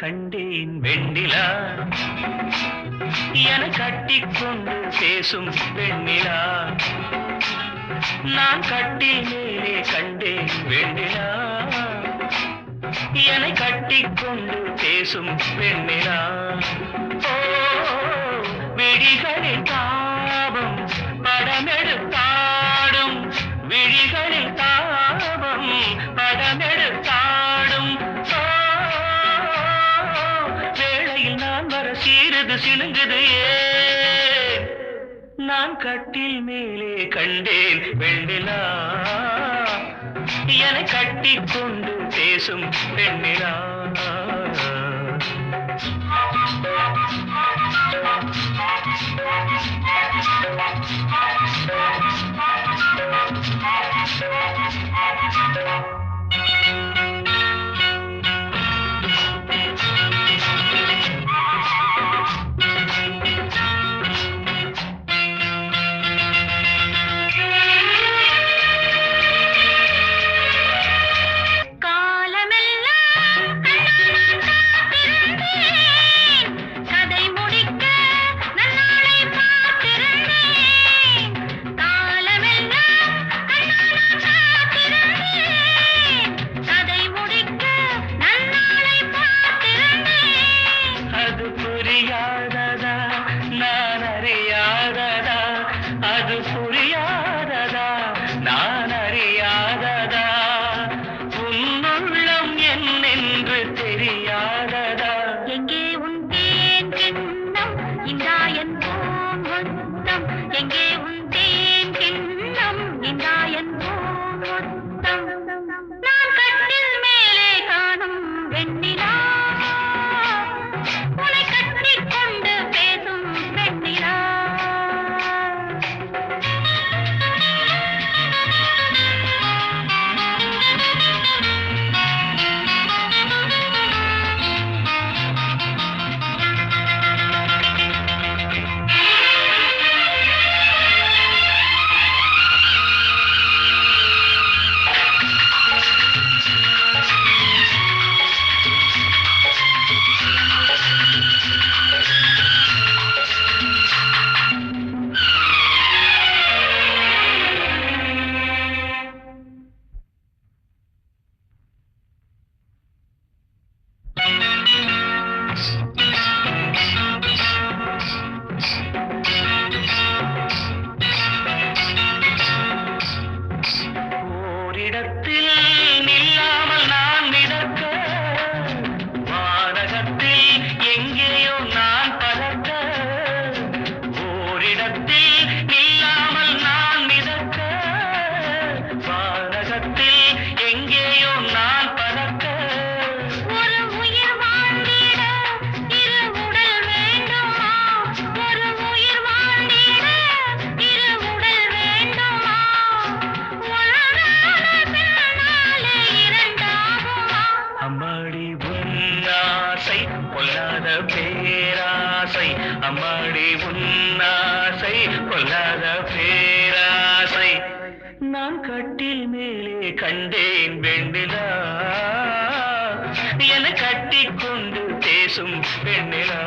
கண்டேன் வெண்ணிலா என கட்டிக்கொண்டு பேசும் வெண்ணிலா நான் கட்டில் மேலே கண்டேன் வெண்ணிலா என கட்டிக்கொண்டு பேசும் வெண்ணிலா விழிகளில் தாபம் படமெடுத்தாடும் விழிகளில் தாபம் படமெடுத்தாடும் வேளையில் நான் வர சீருது சினுங்குது நான் கட்டில் மேலே கண்டேன் வெண்ணிலா என கட்டிக்கொண்டு பேசும் வெண்ணிலா பேராசை அம்மாடி உன்னாசை கொல்லாத பேராசை நான் கட்டில் மேலே கண்டேன் வெண்ணிலா என கட்டிக்கொண்டு பேசும் வெண்ணிலா